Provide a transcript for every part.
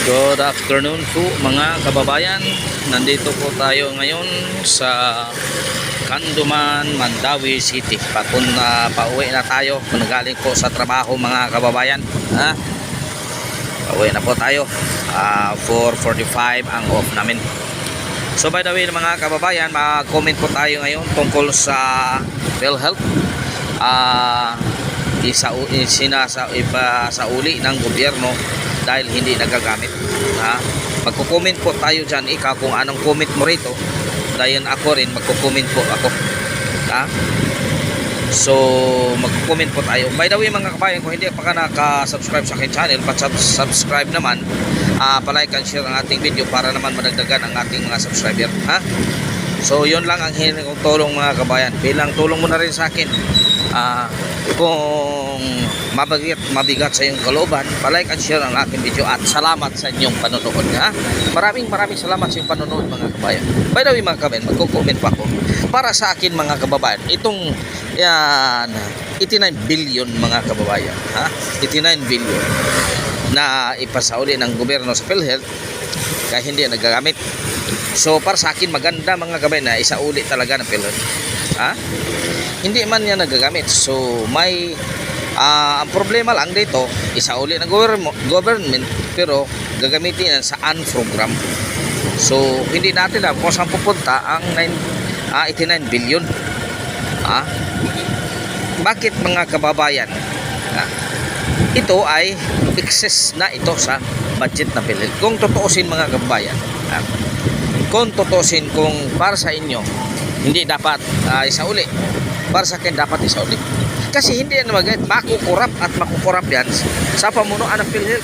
Good afternoon po mga kababayan. Nandito po tayo ngayon sa Kanduman, Mandawi City. Pauwi na tayo. Nagaling po sa trabaho mga kababayan. Pauwi na po tayo. 4:45 ang off namin. So by the way mga kababayan, mag-comment po tayo ngayon tungkol sa PhilHealth. Sauli ng gobyerno dahil hindi nagagamit. Magko-comment po tayo dyan, ikaw kung anong comment mo rito, dahil ako rin magko-comment po ako. So magko-comment po tayo. By the way mga kabayan, kung hindi pa ka naka-subscribe sa aking channel, subscribe naman, palike and share ang ating video para naman madagdagan ang ating mga subscriber. So yun lang ang hiling kong tulong mga kabayan. Bilang tulong mo na rin sa akin, kung mabigat sa iyong kalooban, palike and share ang aking video at salamat sa inyong panonood. Maraming salamat sa iyong panonood mga kabayan. By the way mga kabayan, magko-comment pa ako para sa akin mga kababayan. Itong 89 billion mga kababayan, 89 billion na ipasauli ng gobyerno sa PhilHealth kaya hindi nagagamit. So para sa akin maganda mga kabayan na isauli talaga ng PhilHealth. Hindi man niya nagagamit. So may ang problema lang dito, isauli ng government pero gagamitin yan sa program. So hindi natin alam kung saan pupunta ang 89 billion. Bakit mga kababayan? Ito ay excess na ito sa budget na PhilHealth. Kung tutuusin mga kababayan, kung tutuusin, kung para sa inyo hindi dapat isauli, para sa akin dapat isauli. Kasi hindi yan makukurap at makukurap yan sa pamunuan ng PhilHealth.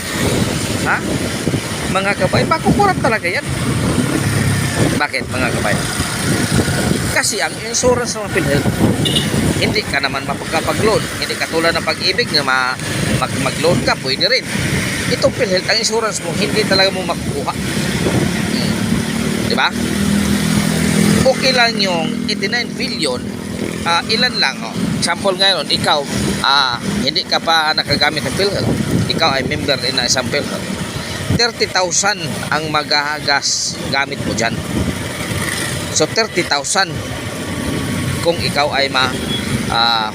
Mga kabayan, makukurap talaga yan. Bakit mga kabayan? Kasi ang insurance ng PhilHealth, hindi ka naman mapagkapag-loan. Hindi katulad ng Pag-ibig na mag-loan ka, pwede rin. Itong PhilHealth, ang insurance mo, hindi talaga mo makukuha. Diba? Okay lang yung 89 billion, ilan lang. Example ngayon, ikaw, hindi ka pa nakagamit ng PhilHealth. Ikaw ay member din ng isang PhilHealth. 30,000 ang magagas gamit mo dyan. So 30,000 kung ikaw ay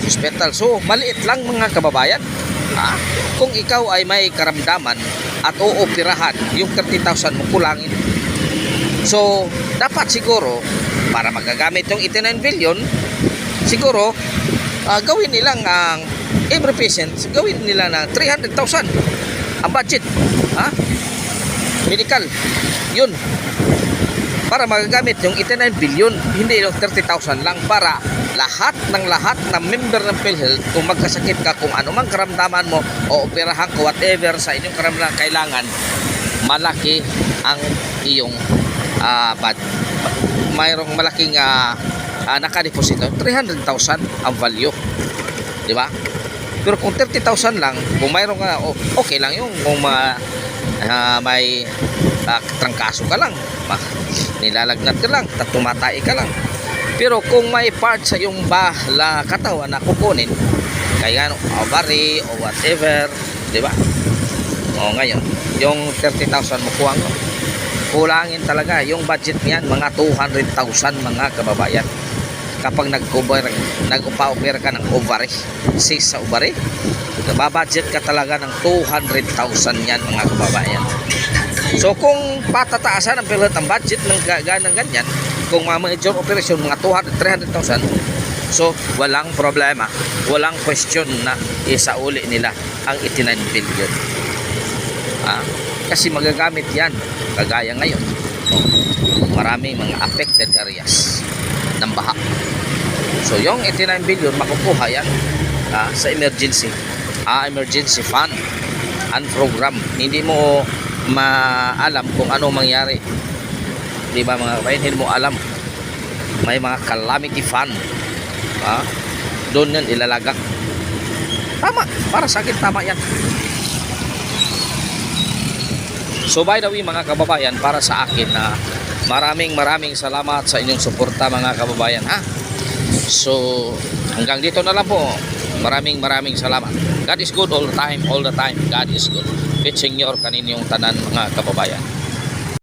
hospital. So maliit lang mga kababayan. Kung ikaw ay may karamdaman at uoperahan, yung 30,000 mo kulangin. So dapat siguro para magagamit yung 89 billion, siguro gawin nilang ang every patient, gawin nila na 300,000 ang budget. Medical. Yun. Para magagamit yung 89 billion, hindi yung 30,000 lang, para lahat ng member ng PhilHealth, kung magkasakit ka, kung anumang karamdaman mo o operahan ko, whatever sa inyong karamdaman kailangan, malaki ang iyong mayroong malaking nakadeposito, 300,000 ang value, di ba? Pero kung 30,000 lang, kung mayroong okay lang yung kung may trangkaso ka lang, nilalagnat ka lang, tumatay ka lang. Pero kung may part sa iyong katawan na kukunin, kaya ovary o whatever, di ba? Ngayon, yung 30,000 mo kuha mo, kulangin talaga yung budget niyan, mga 200,000 mga kababayan. Kapag nag-opera ka ng ovary, 6 sa ovary, babudget ka talaga ng 200,000 yan mga kababayan. So kung patataasan ang PhilHealth ang budget ng ganyan, kung mga major operation, mga 300,000, so walang problema, walang question na isauli nila ang 89 billion. Kasi magagamit yan, kagaya ngayon, maraming mga affected areas ng baha. So yung 89 billion makukuha yan sa emergency fund and program. Hindi mo maalam kung ano mangyari, di ba mga kabayan? Hindi mo alam, may mga calamity fund, doon yan ilalagak. Tama, para sa akin tama yan. So by the way mga kababayan, para sa akin na maraming salamat sa inyong suporta mga kababayan. So hanggang dito na lang po. Maraming salamat. God is good all the time. God is good. private senior kaninyong tanan mga kababayan.